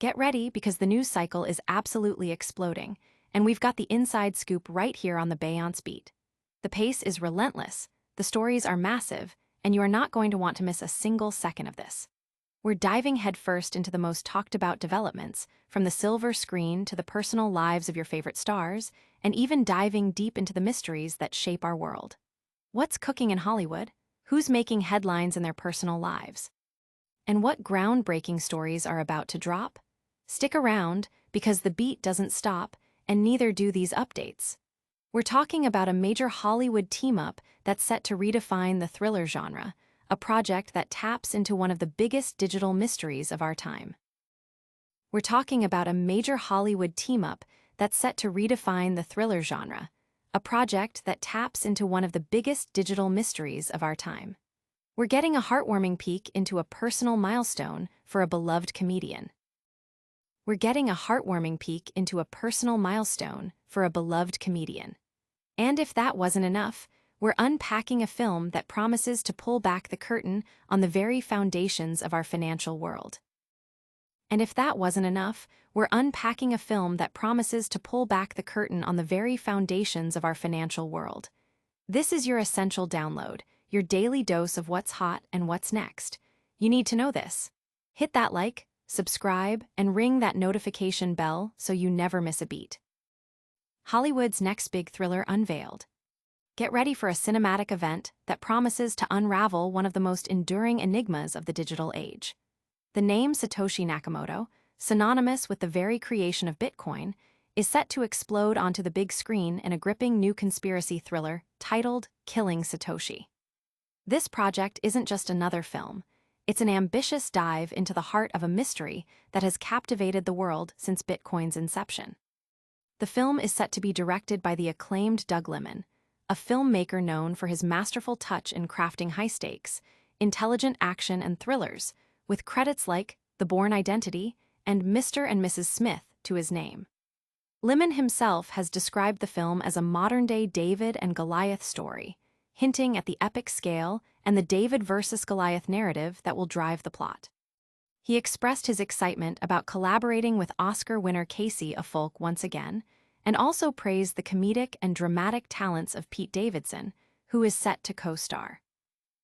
Get ready because the news cycle is absolutely exploding, and we've got the inside scoop right here on the Beyonce Beat. The pace is relentless, the stories are massive, and you are not going to want to miss a single second of this. We're diving headfirst into the most talked-about developments, from the silver screen to the personal lives of your favorite stars, and even diving deep into the mysteries that shape our world. What's cooking in Hollywood? Who's making headlines in their personal lives? And what groundbreaking stories are about to drop? Stick around, because the beat doesn't stop, and neither do these updates. We're talking about a major Hollywood team-up that's set to redefine the thriller genre, a project that taps into one of the biggest digital mysteries of our time. We're talking about a major Hollywood team-up that's set to redefine the thriller genre, a project that taps into one of the biggest digital mysteries of our time. We're getting a heartwarming peek into a personal milestone for a beloved comedian. We're getting a heartwarming peek into a personal milestone for a beloved comedian. And if that wasn't enough, we're unpacking a film that promises to pull back the curtain on the very foundations of our financial world. And if that wasn't enough, we're unpacking a film that promises to pull back the curtain on the very foundations of our financial world. This is your essential download, your daily dose of what's hot and what's next. You need to know this. Hit that like, subscribe, and ring that notification bell so you never miss a beat. Hollywood's next big thriller unveiled. Get ready for a cinematic event that promises to unravel one of the most enduring enigmas of the digital age. The name Satoshi Nakamoto, synonymous with the very creation of Bitcoin, is set to explode onto the big screen in a gripping new conspiracy thriller titled Killing Satoshi. This project isn't just another film. It's an ambitious dive into the heart of a mystery that has captivated the world since Bitcoin's inception. The film is set to be directed by the acclaimed Doug Liman, a filmmaker known for his masterful touch in crafting high-stakes, intelligent action and thrillers, with credits like The Bourne Identity and Mr. and Mrs. Smith to his name. Liman himself has described the film as a modern-day David and Goliath story, hinting at the epic scale and the David versus Goliath narrative that will drive the plot. He expressed his excitement about collaborating with Oscar winner Casey Affleck once again, and also praised the comedic and dramatic talents of Pete Davidson, who is set to co-star.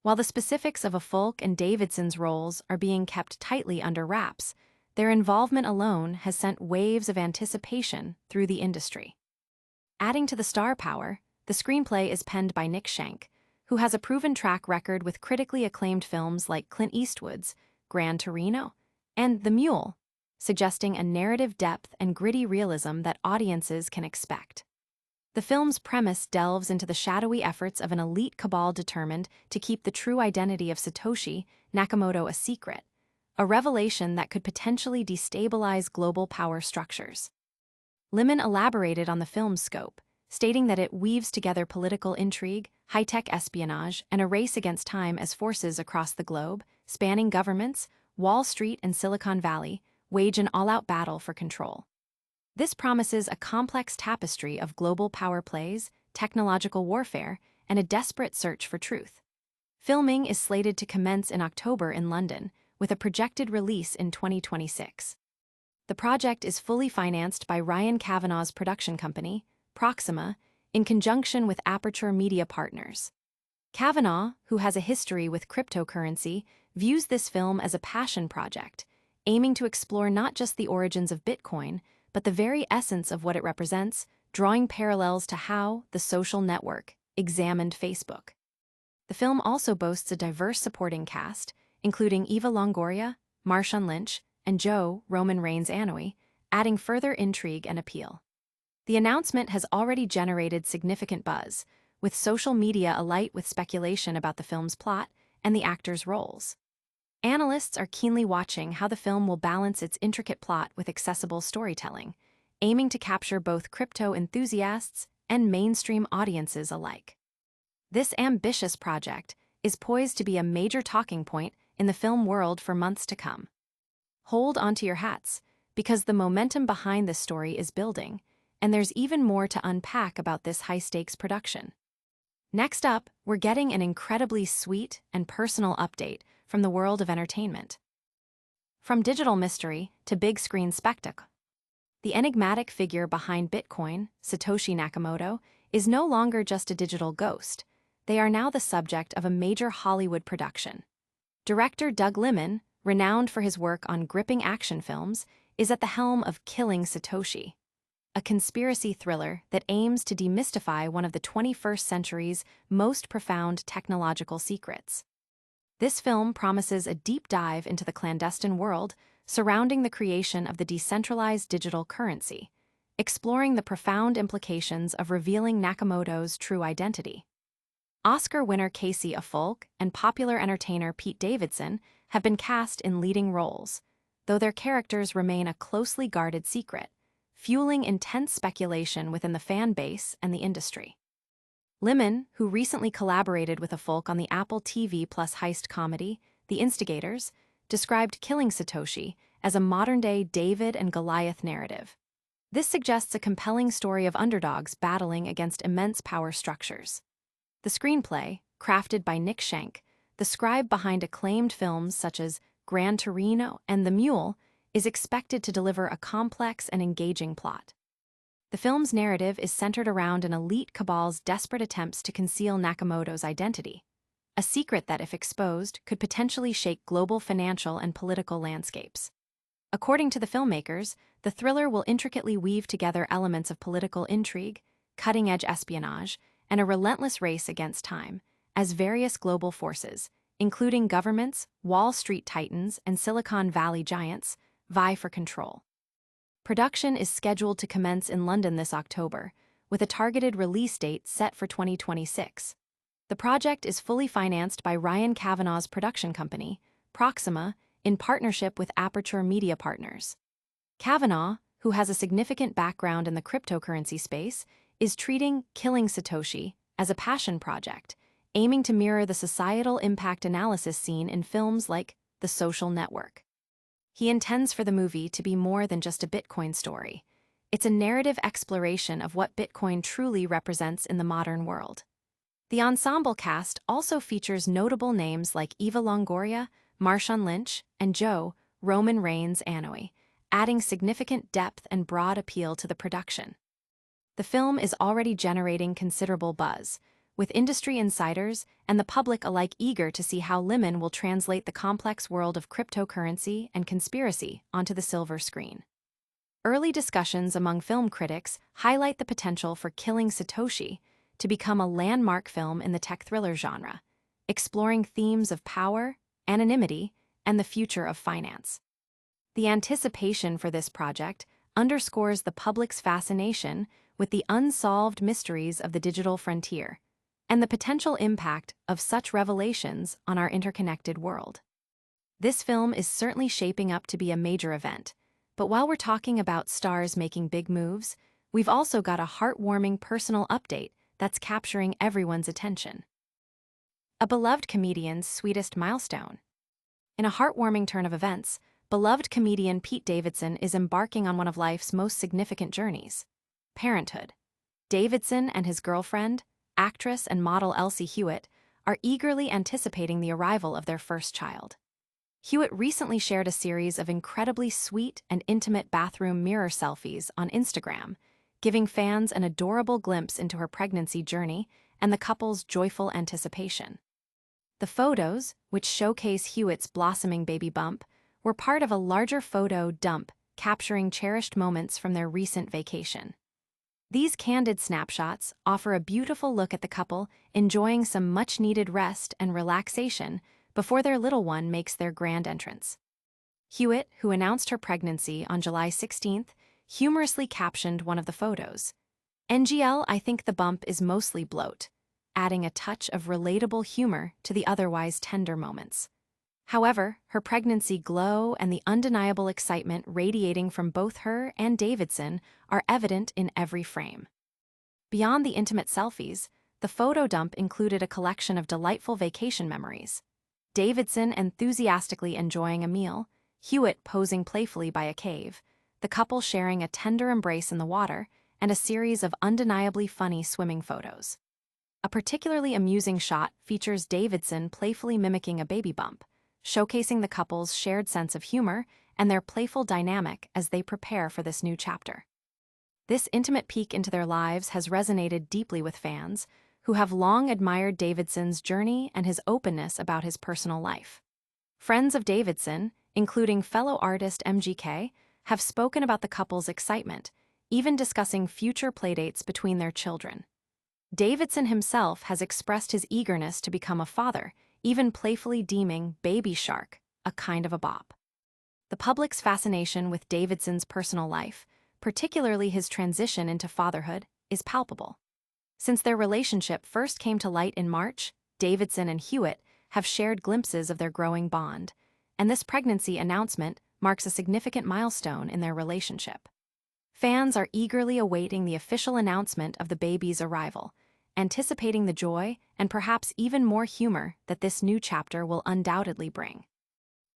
While the specifics of Affleck and Davidson's roles are being kept tightly under wraps, their involvement alone has sent waves of anticipation through the industry. Adding to the star power, the screenplay is penned by Nick Schenk, who has a proven track record with critically acclaimed films like Clint Eastwood's Gran Torino and The Mule, suggesting a narrative depth and gritty realism that audiences can expect. The film's premise delves into the shadowy efforts of an elite cabal determined to keep the true identity of Satoshi Nakamoto a secret, a revelation that could potentially destabilize global power structures. Liman elaborated on the film's scope, stating that it weaves together political intrigue, high-tech espionage, and a race against time as forces across the globe, spanning governments, Wall Street and Silicon Valley, wage an all-out battle for control. This promises a complex tapestry of global power plays, technological warfare, and a desperate search for truth. Filming is slated to commence in October in London, with a projected release in 2026. The project is fully financed by Ryan Kavanaugh's production company, Proxima, in conjunction with Aperture Media Partners. Kavanaugh, who has a history with cryptocurrency, views this film as a passion project, aiming to explore not just the origins of Bitcoin, but the very essence of what it represents, drawing parallels to how the social network examined Facebook. The film also boasts a diverse supporting cast, including Eva Longoria, Marshawn Lynch, and Joe Roman Reigns Anoi, adding further intrigue and appeal. The announcement has already generated significant buzz, with social media alight with speculation about the film's plot and the actors' roles. Analysts are keenly watching how the film will balance its intricate plot with accessible storytelling, aiming to capture both crypto enthusiasts and mainstream audiences alike. This ambitious project is poised to be a major talking point in the film world for months to come. Hold onto your hats, because the momentum behind this story is building, and there's even more to unpack about this high-stakes production. Next up, we're getting an incredibly sweet and personal update from the world of entertainment. From digital mystery to big screen spectacle, the enigmatic figure behind Bitcoin, Satoshi Nakamoto, is no longer just a digital ghost. They are now the subject of a major Hollywood production. Director Doug Liman, renowned for his work on gripping action films, is at the helm of Killing Satoshi, a conspiracy thriller that aims to demystify one of the 21st century's most profound technological secrets. This film promises a deep dive into the clandestine world surrounding the creation of the decentralized digital currency, exploring the profound implications of revealing Nakamoto's true identity. Oscar winner Casey Affleck and popular entertainer Pete Davidson have been cast in leading roles, though their characters remain a closely guarded secret, fueling intense speculation within the fan base and the industry. Liman, who recently collaborated with Affleck on the Apple TV Plus heist comedy, The Instigators, described Killing Satoshi as a modern-day David and Goliath narrative. This suggests a compelling story of underdogs battling against immense power structures. The screenplay, crafted by Nick Schenk, the scribe behind acclaimed films such as Gran Torino and The Mule, is expected to deliver a complex and engaging plot. The film's narrative is centered around an elite cabal's desperate attempts to conceal Nakamoto's identity, a secret that, if exposed, could potentially shake global financial and political landscapes. According to the filmmakers, the thriller will intricately weave together elements of political intrigue, cutting-edge espionage, and a relentless race against time, as various global forces, including governments, Wall Street titans, and Silicon Valley giants, vie for control. Production is scheduled to commence in London this October, with a targeted release date set for 2026. The project is fully financed by Ryan Kavanaugh's production company, Proxima, in partnership with Aperture Media Partners. Kavanaugh, who has a significant background in the cryptocurrency space, is treating Killing Satoshi as a passion project, aiming to mirror the societal impact analysis seen in films like The Social Network. He intends for the movie to be more than just a Bitcoin story. It's a narrative exploration of what Bitcoin truly represents in the modern world. The ensemble cast also features notable names like Eva Longoria, Marshawn Lynch, and Joe Roman Reigns Annoy, adding significant depth and broad appeal to the production. The film is already generating considerable buzz, with industry insiders and the public alike eager to see how Liman will translate the complex world of cryptocurrency and conspiracy onto the silver screen. Early discussions among film critics highlight the potential for Killing Satoshi to become a landmark film in the tech thriller genre, exploring themes of power, anonymity, and the future of finance. The anticipation for this project underscores the public's fascination with the unsolved mysteries of the digital frontier and the potential impact of such revelations on our interconnected world. This film is certainly shaping up to be a major event, but while we're talking about stars making big moves, we've also got a heartwarming personal update that's capturing everyone's attention. A beloved comedian's sweetest milestone. In a heartwarming turn of events, beloved comedian Pete Davidson is embarking on one of life's most significant journeys: parenthood. Davidson and his girlfriend, actress and model Elsie Hewitt, are eagerly anticipating the arrival of their first child. Hewitt recently shared a series of incredibly sweet and intimate bathroom mirror selfies on Instagram, giving fans an adorable glimpse into her pregnancy journey and the couple's joyful anticipation. The photos, which showcase Hewitt's blossoming baby bump, were part of a larger photo dump capturing cherished moments from their recent vacation. These candid snapshots offer a beautiful look at the couple enjoying some much-needed rest and relaxation before their little one makes their grand entrance. Hewitt, who announced her pregnancy on July 16th, humorously captioned one of the photos. "NGL, I think the bump is mostly bloat," adding a touch of relatable humor to the otherwise tender moments. However, her pregnancy glow and the undeniable excitement radiating from both her and Davidson are evident in every frame. Beyond the intimate selfies, the photo dump included a collection of delightful vacation memories. Davidson enthusiastically enjoying a meal, Hewitt posing playfully by a cave, the couple sharing a tender embrace in the water, and a series of undeniably funny swimming photos. A particularly amusing shot features Davidson playfully mimicking a baby bump, showcasing the couple's shared sense of humor and their playful dynamic as they prepare for this new chapter. This intimate peek into their lives has resonated deeply with fans, who have long admired Davidson's journey and his openness about his personal life. Friends of Davidson, including fellow artist MGK, have spoken about the couple's excitement, even discussing future playdates between their children. Davidson himself has expressed his eagerness to become a father, even playfully deeming Baby Shark a kind of a bop. The public's fascination with Davidson's personal life, particularly his transition into fatherhood, is palpable. Since their relationship first came to light in March, Davidson and Hewitt have shared glimpses of their growing bond, and this pregnancy announcement marks a significant milestone in their relationship. Fans are eagerly awaiting the official announcement of the baby's arrival, anticipating the joy and perhaps even more humor that this new chapter will undoubtedly bring.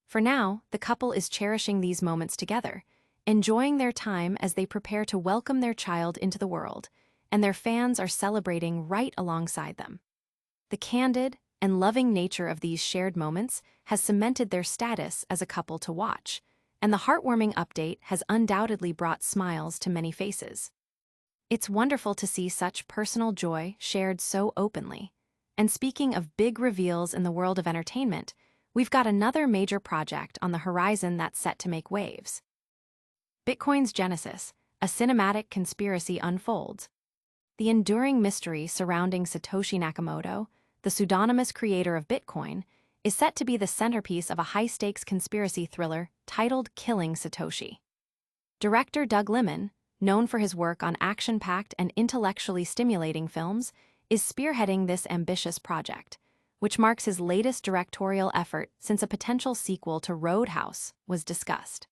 For now, the couple is cherishing these moments together, enjoying their time as they prepare to welcome their child into the world, and their fans are celebrating right alongside them. The candid and loving nature of these shared moments has cemented their status as a couple to watch, and the heartwarming update has undoubtedly brought smiles to many faces. It's wonderful to see such personal joy shared so openly. And speaking of big reveals in the world of entertainment, we've got another major project on the horizon that's set to make waves. Bitcoin's genesis, a cinematic conspiracy unfolds. The enduring mystery surrounding Satoshi Nakamoto, the pseudonymous creator of Bitcoin, is set to be the centerpiece of a high-stakes conspiracy thriller titled Killing Satoshi. Director Doug Liman, known for his work on action-packed and intellectually stimulating films, is spearheading this ambitious project, which marks his latest directorial effort since a potential sequel to Roadhouse was discussed.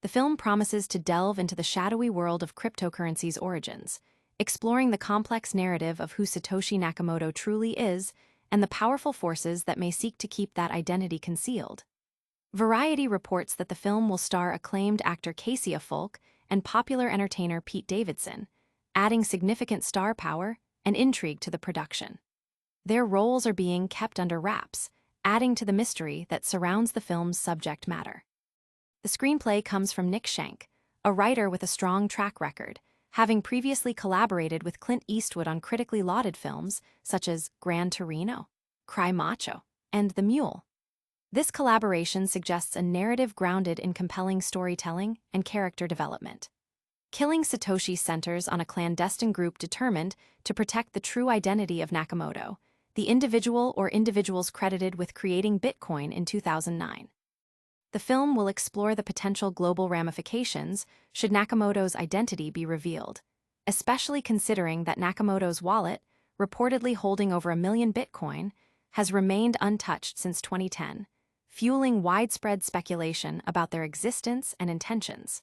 The film promises to delve into the shadowy world of cryptocurrency's origins, exploring the complex narrative of who Satoshi Nakamoto truly is and the powerful forces that may seek to keep that identity concealed. Variety reports that the film will star acclaimed actor Casey Affleck and popular entertainer Pete Davidson, adding significant star power and intrigue to the production. Their roles are being kept under wraps, adding to the mystery that surrounds the film's subject matter. The screenplay comes from Nick Schenk, a writer with a strong track record, having previously collaborated with Clint Eastwood on critically lauded films such as Gran Torino, Cry Macho, and The Mule. This collaboration suggests a narrative grounded in compelling storytelling and character development. Killing Satoshi centers on a clandestine group determined to protect the true identity of Nakamoto, the individual or individuals credited with creating Bitcoin in 2009. The film will explore the potential global ramifications should Nakamoto's identity be revealed, especially considering that Nakamoto's wallet, reportedly holding over 1 million Bitcoin, has remained untouched since 2010, fueling widespread speculation about their existence and intentions.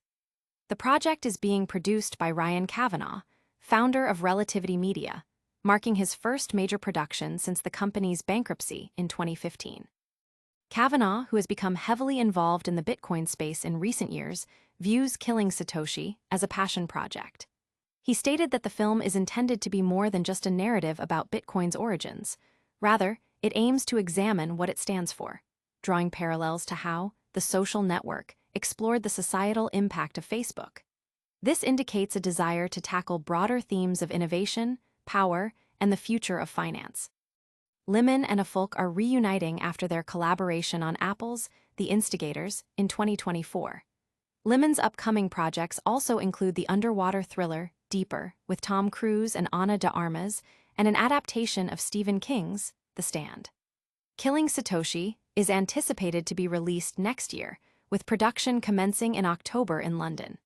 The project is being produced by Ryan Kavanaugh, founder of Relativity Media, marking his first major production since the company's bankruptcy in 2015. Kavanaugh, who has become heavily involved in the Bitcoin space in recent years, views Killing Satoshi as a passion project. He stated that the film is intended to be more than just a narrative about Bitcoin's origins. Rather, it aims to examine what it stands for, drawing parallels to how the social network explored the societal impact of Facebook. This indicates a desire to tackle broader themes of innovation, power, and the future of finance. Liman and Affleck are reuniting after their collaboration on Apple's The Instigators in 2024. Liman's upcoming projects also include the underwater thriller Deeper with Tom Cruise and Ana de Armas, and an adaptation of Stephen King's The Stand. Killing Satoshi is anticipated to be released next year, with production commencing in October in London.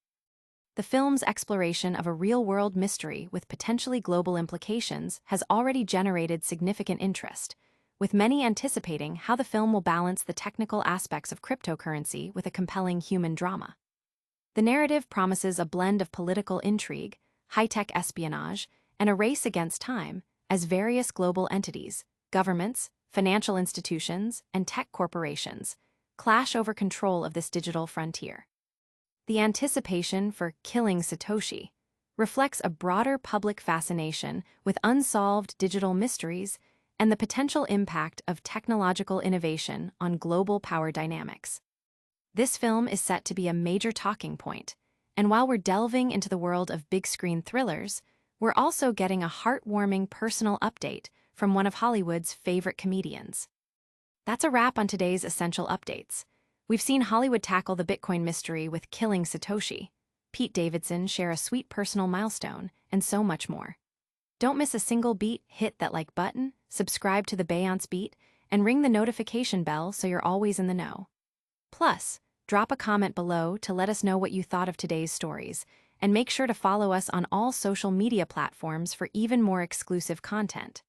The film's exploration of a real-world mystery with potentially global implications has already generated significant interest, with many anticipating how the film will balance the technical aspects of cryptocurrency with a compelling human drama. The narrative promises a blend of political intrigue, high-tech espionage, and a race against time as various global entities, governments, financial institutions, and tech corporations clash over control of this digital frontier. The anticipation for Killing Satoshi reflects a broader public fascination with unsolved digital mysteries and the potential impact of technological innovation on global power dynamics. This film is set to be a major talking point, and while we're delving into the world of big-screen thrillers, we're also getting a heartwarming personal update from one of Hollywood's favorite comedians. That's a wrap on today's Essential Updates. We've seen Hollywood tackle the Bitcoin mystery with Killing Satoshi, Pete Davidson share a sweet personal milestone, and so much more. Don't miss a single beat, hit that like button, subscribe to the Beyonce Beat, and ring the notification bell so you're always in the know. Plus, drop a comment below to let us know what you thought of today's stories, and make sure to follow us on all social media platforms for even more exclusive content.